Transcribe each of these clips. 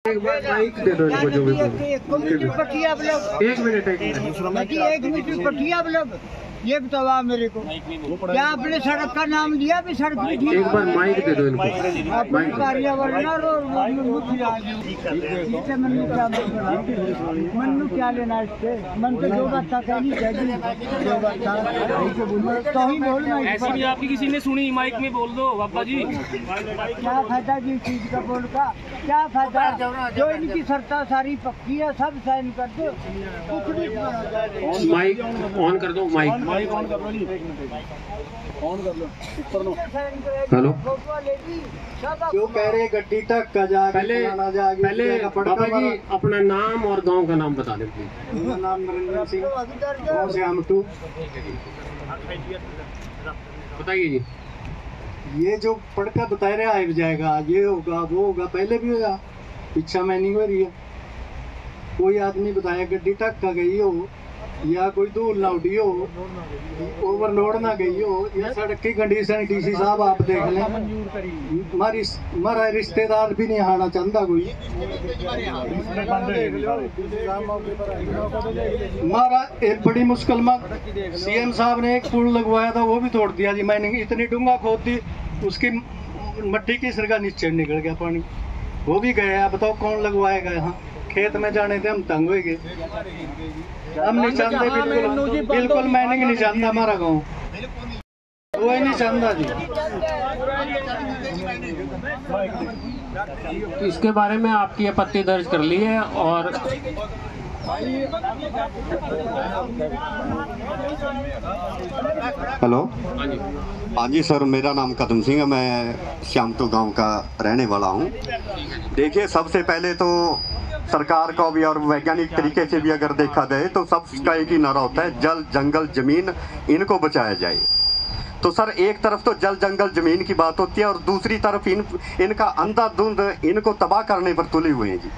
एक बार माइक दे दो इनको जो भी बोलो। एक मिनट आप लोग ये बताओ आप मेरे को, क्या आपने सड़क का नाम लिया भी? सड़क भी ठीक, एक बार माइक दे दो इनको। मन क्या लेना इससे? मन तो जो बात था कहनी चाहिए, जो बात था तो ही बोलना। ऐसी भी आपकी किसी ने सुनी? माइक में बोल दो बाबा जी। क्या फायदा जी चीज का बोल का? क्या फायदा? जो इनकी सरता सारी पक्की है, सब साइन कर दो, कुछ नहीं। माइक ऑन कर दो। माइक ऑन कर लो जी, ऑन कर लो, ऊपर लो। हेलो, क्यों कह रहे गड्डी तक का जा? पहले बाबा जी अपना नाम और गांव का नाम बता दें प्लीज। मेरा नाम नरेंद्र सिंह, गाँव से हम टू। बताइए जी। ये जो पड़का बता रहे आ जाएगा, ये होगा वो होगा, पहले भी होगा, पीछा मैं नहीं हो रही है। कोई आदमी बताया गड्डी टक का गई हो, या कोई धूल ना उड़ी हो, ओवरलोड ना गई हो, या सड़क की कंडीशन डीसी साहब आप देख लें। हमारा रिश्तेदार भी नहीं आना चाहता कोई। हमारा एक बड़ी मुश्किल में सीएम साहब ने एक पुल लगवाया था, वो भी तोड़ दिया जी। मैंने इतनी डूंगा खोद दी, उसकी मट्टी की सिरका नीचे निकल गया पानी, वो भी गया। बताओ कौन लगवाएगा? यहाँ खेत में जाने थे हम तंग हो गए। हम नहीं चाहते, बिल्कुल मैंने नहीं चाहता हमारा गाँव, वो ही नहीं चाहता जी। इसके बारे में आपकी आपत्ति दर्ज कर ली है और हेलो, हाँ जी सर, मेरा नाम कदम सिंह है, मैं श्यामटू गांव का रहने वाला हूँ। देखिए, सबसे पहले तो सरकार को भी और वैज्ञानिक तरीके से भी अगर देखा जाए तो सबका एक ही नारा होता है, जल जंगल जमीन इनको बचाया जाए। तो सर, एक तरफ तो जल जंगल जमीन की बात होती है और दूसरी तरफ इनका अंधाधुंध इनको तबाह करने पर तुले हुए हैं जी।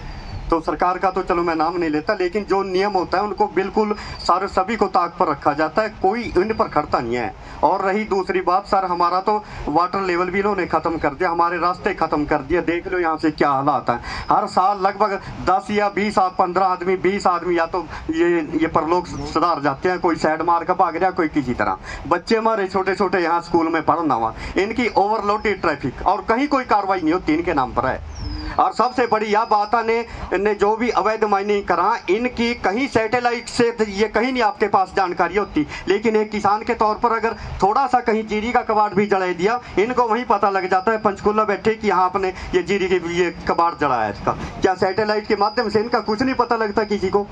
तो सरकार का तो चलो मैं नाम नहीं लेता, लेकिन जो नियम होता है उनको बिल्कुल सारे सभी को ताक पर रखा जाता है, कोई इन पर खड़ता नहीं है। और रही दूसरी बात सर, हमारा तो वाटर लेवल भी इन्होंने ख़त्म कर दिया, हमारे रास्ते ख़त्म कर दिया। देख लो यहाँ से क्या हालात है। हर साल लगभग 10 या 20 15 आदमी 20 आदमी या तो ये परलोक सुधार जाते हैं, कोई साइड मार का भाग रहा, कोई किसी तरह। बच्चे हमारे छोटे छोटे यहाँ स्कूल में पढ़ना हुआ, इनकी ओवरलोडेड ट्रैफिक और कहीं कोई कार्रवाई नहीं होती, इनके नाम पर है। और सबसे बड़ी यह बात ने जो भी अवैध माइनिंग करा, इनकी कहीं सैटेलाइट से ये कहीं नहीं आपके पास जानकारी होती, लेकिन एक किसान के तौर पर अगर थोड़ा सा कहीं जीरी का कबाड़ भी जला दिया, इनको वहीं पता लग जाता है पंचकूला बैठे कि यहाँ आपने ये जीरी के ये कबाड़ जलाया है। इसका क्या सैटेलाइट के माध्यम से इनका कुछ नहीं पता लगता किसी को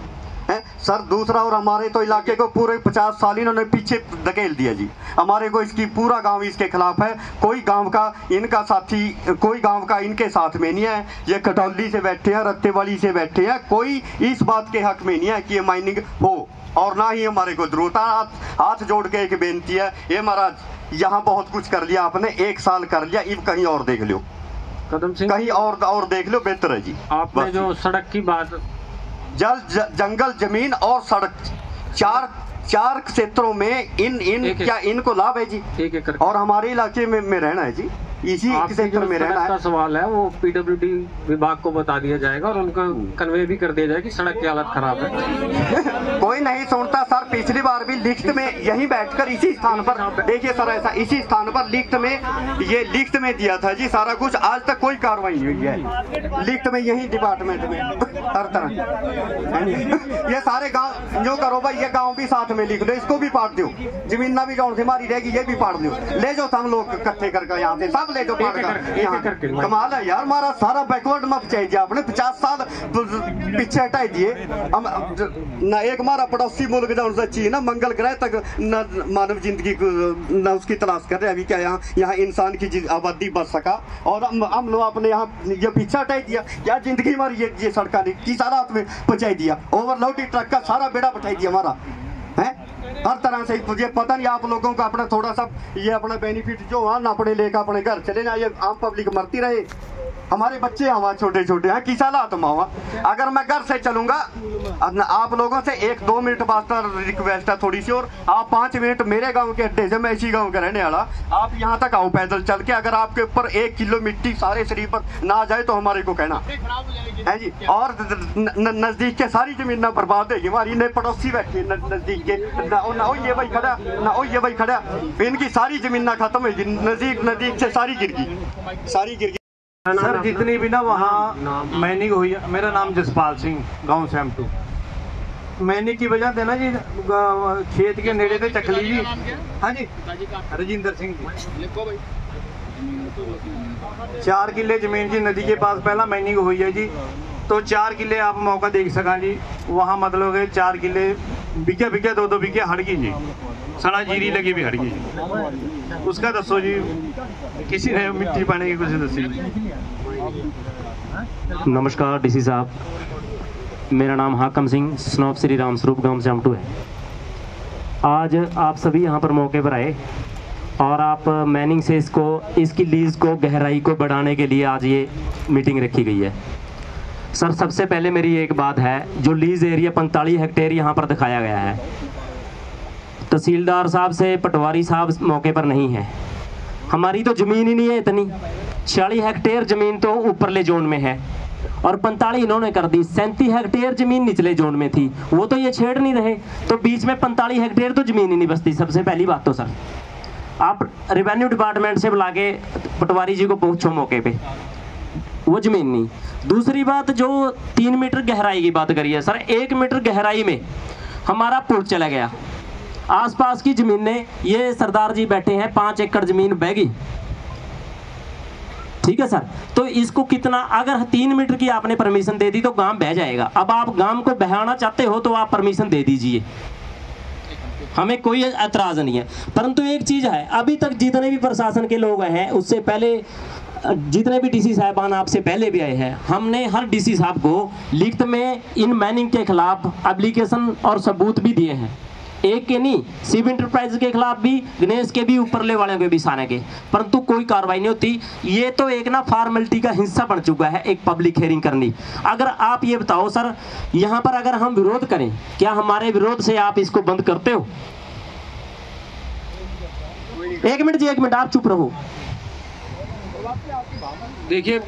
है सर? दूसरा, और हमारे तो इलाके को पूरे 50 साल इन्होंने पीछे धकेल दिया जी। हमारे को इसकी पूरा गांव इसके खिलाफ है, कोई गांव का इनका साथी, कोई गांव का इनके साथ में नहीं है। ये कटौली से बैठे हैं, रत्तेवाली से बैठे हैं, कोई इस बात के हक में नहीं है कि ये माइनिंग हो, और ना ही हमारे को जरूरत है। हाथ जोड़ के एक बेनती है, ये महाराज यहाँ बहुत कुछ कर लिया आपने, 1 साल कर लिया, इब कहीं और देख लो, कदम सिंह कहीं और देख लो, बेहतर है जी। आपने जो सड़क की बात, जल जंगल जमीन और सड़क, चार क्षेत्रों में क्या इनको लाभ है जी। एक एकड़ और हमारे इलाके में रहना है जी, इसी क्षेत्र में रहना है। सवाल है वो पीडब्ल्यूडी विभाग को बता दिया जाएगा और उनको कन्वे भी कर दिया जाएगा कि सड़क की हालत खराब है। कोई नहीं सुनता सर। पिछली बार भी लिखित में यहीं बैठकर इसी स्थान पर, देखिए सर, ऐसा इसी स्थान पर लिखित में दिया था जी सारा कुछ। आज तक कोई कार्रवाई नहीं हुई है लिखित में, यही डिपार्टमेंट में हर तरह। ये सारे गाँव जो करो भाई, ये गाँव भी साथ में लिख दो, इसको भी पाट दो, जमीन ना भी गाँव से हमारी रहेगी, ये भी पाट दो, ले जाओ हम लोग इकट्ठे करके यहाँ से सब ले जो कमाल है यार। हमारा सारा बैकवर्ड मत चाहिए आपने, 50 साल पीछे हटाई दिए हम ना। एक हमारा पड़ोसी मुल्क जो चाहिए ना, मंगल ग्रह तक न मानव जिंदगी न उसकी तलाश कर रहे। अभी क्या यहाँ इंसान की आबादी बढ़ सका और हम लोग अपने यहाँ ये पीछे हटाई दिया। क्या जिंदगी हमारी ये सड़का ने की सारा हाथ में पहुंचाई दिया, ओवरलोडेड ट्रक का सारा बेड़ा पहुंचाई दिया हमारा है हर तरह से। मुझे पता नहीं आप लोगों को अपना थोड़ा सा ये अपना बेनिफिट जो वहाँ ना अपने लेकर अपने घर चले जाए, आम पब्लिक मरती रहे। हमारे बच्चे हमारे छोटे छोटे हैं, किस हालात में हुआ। अगर मैं घर से चलूंगा, आप लोगों से 1-2 मिनट वास्ता रिक्वेस्ट है थोड़ी सी, और आप 5 मिनट मेरे गांव के अड्डे से, मैं इसी गांव का रहने वाला, आप यहाँ तक आओ पैदल चल के। अगर आपके ऊपर 1 किलो मिट्टी सारे शरीर पर ना जाए तो हमारे को कहना है जी। और नजदीक के सारी जमीन ना बर्बाद होगी हमारी, ने पड़ोसी बैठे नजदीक के, ना ये भाई खड़ा, ना ये भाई खड़ा, इनकी सारी जमीन ना खत्म होगी, नजदीक से सारी गिर गई। सर जितनी भी ना वहाँ मैनिंग हुई, मेरा नाम जसपाल सिंह, गांव सैमटू। मैनिंग की वजह से ना जी खेत के नेड़े थे चकली जी। हाँ जी, राजिंदर सिंह जी। 4 किले जमीन जी नदी के पास पहला मैनिंग हुई है जी। तो 4 किले आप मौका देख सका जी, वहाँ मतलब है 4 किले बिके 2-2 बिके हट गई जी, सड़ा जीरी लगी भी हट गई जी। उसका दसो जी, किसी ने मिट्टी पाने की कुछ दसी। नमस्कार डीसी साहब, मेरा नाम हाकम सिंह, स्नॉप श्री राम स्वरूप, गांव सैमटू है। आज आप सभी यहाँ पर मौके पर आए और आप मैनिंग से इसकी लीज को, गहराई को बढ़ाने के लिए आज ये मीटिंग रखी गई है। सर सबसे पहले मेरी एक बात है, जो लीज एरिया 45 हेक्टेयर यहाँ पर दिखाया गया है, तहसीलदार साहब से पटवारी साहब मौके पर नहीं है। हमारी तो ज़मीन ही नहीं है इतनी, 40 हेक्टेयर ज़मीन तो ऊपरले जोन में है और 45 इन्होंने कर दी। 37 हेक्टेयर ज़मीन निचले जोन में थी, वो तो ये छेड़ नहीं रहे, तो बीच में 45 हेक्टेयर तो ज़मीन ही नहीं बचती। सबसे पहली बात तो सर आप रेवेन्यू डिपार्टमेंट से बुला के पटवारी जी को पूछो मौके पे, वो ज़मीन नहीं। दूसरी बात, जो 3 मीटर गहराई की बात करी है सर, 1 मीटर गहराई में हमारा पुल चला गया। आसपास की जमीनें, ये सरदार जी बैठे हैं, 5 एकड़ जमीन बह गई, ठीक है सर। तो इसको कितना, अगर 3 मीटर की आपने परमिशन दे दी तो गांव बह जाएगा। अब आप गांव को बहाना चाहते हो तो आप परमिशन दे दीजिए, हमें कोई एतराज नहीं है। परंतु एक चीज है, अभी तक जितने भी प्रशासन के लोग हैं, उससे पहले जितने भी डीसी साहबान आपसे पहले भी आए हैं, हमने हर डीसी साहब को लिखित में इन मैनिंग के खिलाफ एप्लीकेशन और सबूत भी दिए हैं। एक के नहीं, शिव इंटरप्राइज के खिलाफ भी, गणेश के भी, ऊपरले वाले के भी, सारे के, परंतु कोई कार्रवाई नहीं होती। ये तो एक ना फॉर्मेलिटी का हिस्सा बन चुका है, एक पब्लिक हियरिंग करनी। अगर आप ये बताओ सर, यहाँ पर अगर हम विरोध करें, क्या हमारे विरोध से आप इसको बंद करते हो? एक मिनट जी, एक मिनट, आप चुप रहो। देखिए,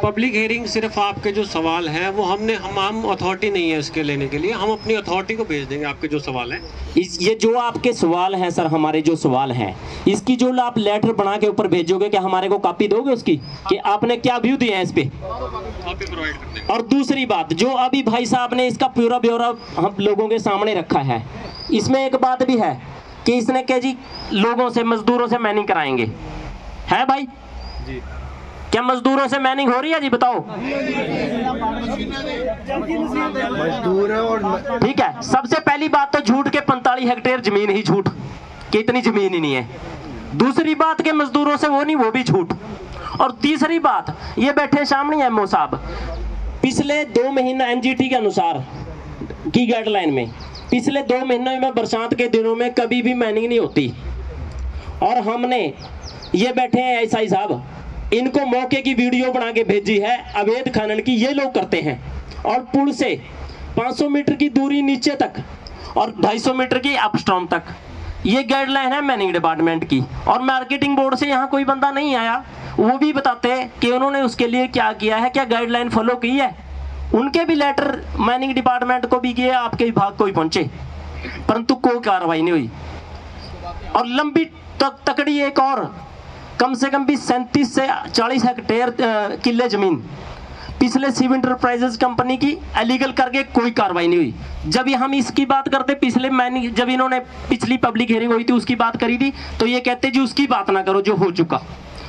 पब्लिक हियरिंग सिर्फ आपके जो सवाल हैं वो हम अथॉरिटी नहीं है इसके लेने के लिए, हम अपनी अथॉरिटी को भेज देंगे आपके जो सवाल हैं। ये जो आपके सवाल हैं सर, हमारे जो सवाल हैं, इसकी जो आप लेटर बना के ऊपर भेजोगे, क्या हमारे को कॉपी दोगे उसकी, कि आपने क्या व्यू दिए हैं इस पे? कॉपी प्रोवाइड कर देंगे। और दूसरी बात, जो अभी भाई साहब ने इसका पूरा ब्यौरा हम लोगों के सामने रखा है, इसमें एक बात भी है कि इसने क्या जी लोगों से, मजदूरों से मैनिंग कराएंगे, है भाई जी? क्या मजदूरों से मैनिंग हो रही है जी, बताओ? ठीक है, सबसे पहली बात तो झूठ के 45 हेक्टेयर जमीन ही झूठ, कि इतनी जमीन ही नहीं है। दूसरी बात के मजदूरों से वो नहीं, वो भी झूठ। और तीसरी बात, ये बैठे सामने एमओ साहब, पिछले 2 महीना एनजीटी के अनुसार की गाइडलाइन में, पिछले 2 महीनों में बरसात के दिनों में कभी भी मैनिंग नहीं होती। और हमने, ये बैठे हैं एसआई साहब, इनको मौके की वीडियो बना के भेजी है अवैध खनन की, ये लोग करते हैं। और पुल से 500 मीटर की दूरी नीचे तक और 250 मीटर की अपस्ट्रीम तक, ये गाइडलाइन है मैनिंग डिपार्टमेंट की। और मार्केटिंग बोर्ड से यहाँ कोई बंदा नहीं आया, वो भी बताते हैं कि उन्होंने उसके लिए क्या किया है, क्या गाइडलाइन फॉलो की है। उनके भी लेटर मैनिंग डिपार्टमेंट को भी किए, आपके विभाग को भी पहुंचे, परंतु कोई कार्रवाई नहीं हुई। और लंबी तकड़ी एक और, कम से कम भी 37 से 40 हेक्टेयर किले जमीन पिछले शिव इंटरप्राइजेज कंपनी की इलीगल करके कोई कार्रवाई नहीं हुई। जब हम इसकी बात करते, पिछले मैनिंग, जब इन्होंने पिछली पब्लिक हियरिंग हुई थी उसकी बात करी थी, तो ये कहते जी उसकी बात ना करो जो हो चुका,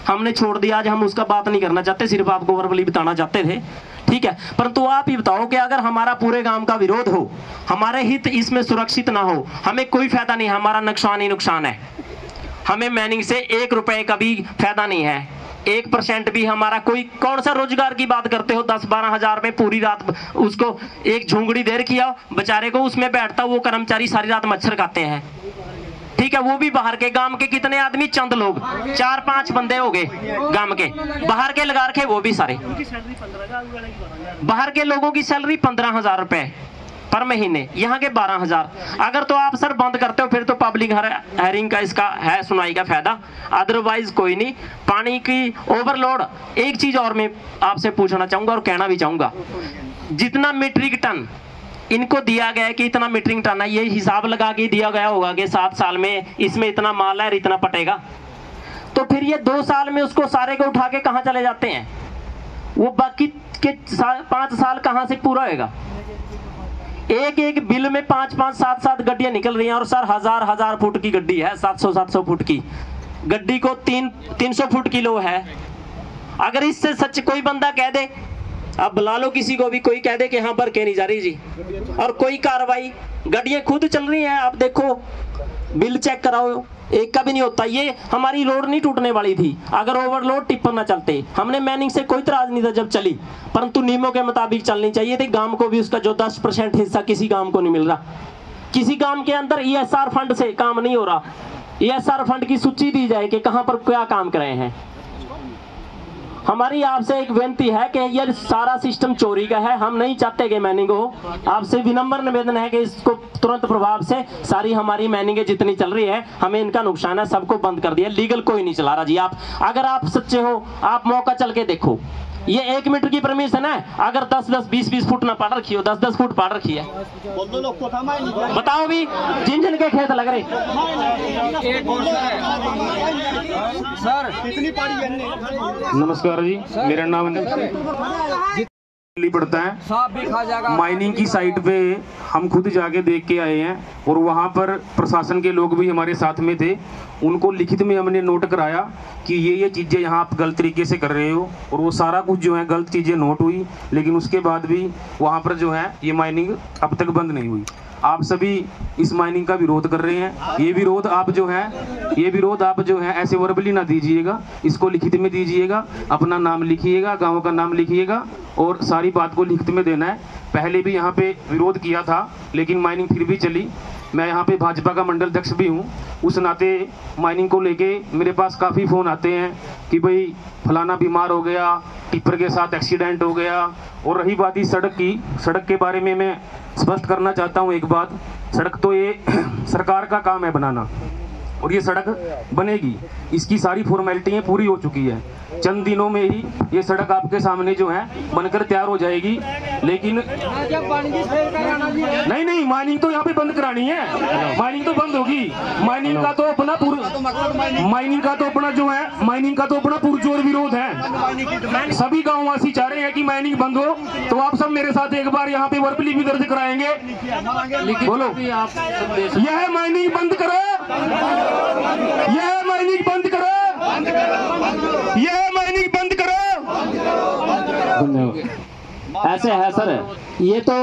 हमने छोड़ दिया। आज हम उसका बात नहीं करना चाहते, सिर्फ आपको वर्बली बताना चाहते थे, ठीक है। परंतु आप ही बताओ कि अगर हमारा पूरे गांव का विरोध हो, हमारे हित इसमें सुरक्षित ना हो, हमें कोई फायदा नहीं, हमारा नुकसान ही नुकसान है। हमें मैनिंग से 1 रुपए का भी फायदा नहीं है, 1% भी हमारा कोई, कौन सा रोजगार की बात करते हो? 10-12 हजार में पूरी रात उसको एक झुंगड़ी देर किया बेचारे को, उसमें बैठता वो कर्मचारी सारी रात मच्छर खाते हैं, ठीक ठीक है, वो भी बाहर के। गांव के कितने आदमी? चंद लोग, 4-5 बंदे हो गए गांव के। बाहर के लगा रखे वो भी सारे। बाहर के लोगों की सैलरी 15,000 रुपए पर महीने, यहाँ के 12,000। अगर तो आप सर बंद करते हो फिर तो पब्लिक हेयरिंग का इसका है सुनाई का फायदा, अदरवाइज कोई नहीं। पानी की ओवरलोड, एक चीज और मैं आपसे पूछना चाहूंगा और कहना भी चाहूंगा, जितना मीट्रिक टन इनको दिया गया है कि इतना मीट्रिक टन है, ये हिसाब लगा के दिया गया होगा कि 7 साल में इसमें इतना माल है और इतना पटेगा, तो फिर ये 2 साल में उसको सारे को उठा के कहाँ चले जाते हैं? वो बाकी के 5 साल कहाँ से पूरा होगा? एक बिल में 5-5, 7-7 गड्डियां निकल रही हैं। और सर 1000 फुट की गड्डी है, 700 फुट की गड्डी को 300 फुट की लो है। अगर इससे सच कोई बंदा कह दे, अब बुला लो किसी को भी, कोई कह दे कि हाँ भर के नहीं जा रही जी, और कोई कार्रवाई, गड्डियां खुद चल रही हैं, आप देखो बिल चेक कराओ, एक का भी नहीं होता। ये हमारी रोड नहीं टूटने वाली थी अगर ओवरलोड टिप्पर ना चलते। हमने मैनिंग से कोई इतराज नहीं था जब चली, परंतु नियमों के मुताबिक चलनी चाहिए थी। गांव को भी उसका जो 10% हिस्सा किसी गांव को नहीं मिल रहा। किसी गांव के अंदर ESR फंड से काम नहीं हो रहा। ESR फंड की सूची दी जाए कि कहां पर क्या काम कर रहे हैं। हमारी आपसे एक विनती है कि ये सारा सिस्टम चोरी का है, हम नहीं चाहते कि मैनिंग हो। आपसे विनम्र निवेदन है कि इसको तुरंत प्रभाव से सारी हमारी मैनिंग जितनी चल रही है, हमें इनका नुकसान है, सबको बंद कर दिया। लीगल कोई नहीं चला रहा जी। आप अगर आप सच्चे हो, आप मौका चल के देखो। ये 1 मीटर की परमिशन है, अगर 10-10, 20-20 फुट ना पाड़ रखी हो, 10-10 फुट पाड़ रखी है, बताओ भी जिन के खेत लग रहे। सर कितनी पाड़ी है? नमस्कार जी, मेरा नाम पड़ता है। माइनिंग की साइट पे हम खुद जाके देख के आए हैं और वहाँ पर प्रशासन के लोग भी हमारे साथ में थे। उनको लिखित में हमने नोट कराया कि ये चीज़ें यहाँ आप गलत तरीके से कर रहे हो, और वो सारा कुछ जो है गलत चीज़ें नोट हुई। लेकिन उसके बाद भी वहाँ पर जो है ये माइनिंग अब तक बंद नहीं हुई। आप सभी इस माइनिंग का विरोध कर रहे हैं। ये विरोध आप जो है ऐसे वर्बली ना दीजिएगा, इसको लिखित में दीजिएगा। अपना नाम लिखिएगा, गांव का नाम लिखिएगा और सारी बात को लिखित में देना है। पहले भी यहाँ पे विरोध किया था लेकिन माइनिंग फिर भी चली। मैं यहाँ पे भाजपा का मंडल अध्यक्ष भी हूँ, उस नाते माइनिंग को लेके मेरे पास काफ़ी फ़ोन आते हैं कि भाई फलाना बीमार हो गया, टिप्पर के साथ एक्सीडेंट हो गया। और रही बात इस सड़क की, सड़क के बारे में मैं स्पष्ट करना चाहता हूँ एक बात। सड़क तो ये सरकार का काम है बनाना, और ये सड़क बनेगी, इसकी सारी फॉर्मेलिटियाँ पूरी हो चुकी है। चंद दिनों में ही ये सड़क आपके सामने जो है बनकर तैयार हो जाएगी। लेकिन नहीं, माइनिंग तो यहाँ पे बंद करानी है, माइनिंग तो बंद होगी। माइनिंग का तो अपना पुरजोर विरोध है। सभी गांववासी चाह रहे हैं कि माइनिंग बंद हो, तो आप सब मेरे साथ एक बार यहाँ पे वर्बली भी दर्ज कराएंगे। बोलो, यह माइनिंग बंद करो, यह माइनिंग बंद करो, यह माइनिंग बंद करो। ऐसे है सर, ये तो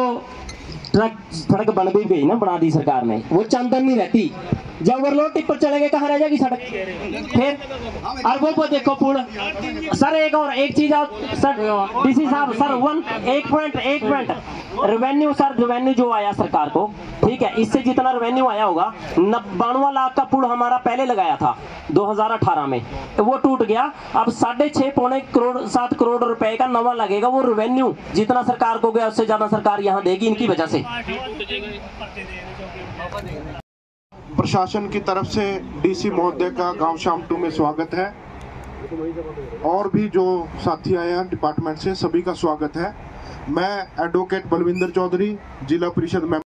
ट्रक सड़क बन भी गई ना, बना दी सरकार ने, वो चंदन नहीं रहती। जब ओवरलोड टिप्पर चलेंगे कहाँ रह जाएगी सड़क फिर? और वो देखो पुल सर। एक चीज और सर, डीसी साहब सर, एक पॉइंट रेवेन्यू सर, रेवेन्यू जो आया सरकार को, ठीक है, इससे जितना रेवेन्यू आया होगा, 92 लाख का पुल हमारा पहले लगाया था 2018 में, वो टूट गया। अब 6.5 पौने करोड़ 7 करोड़ रुपए का नवा लगेगा। वो रेवेन्यू जितना सरकार को गया उससे ज्यादा सरकार यहाँ देगी इनकी वजह से। प्रशासन की तरफ से डीसी महोदय का गांव शाम 2 में स्वागत है, और भी जो साथी आए हैं डिपार्टमेंट से, सभी का स्वागत है। मैं एडवोकेट बलविंदर चौधरी, जिला परिषद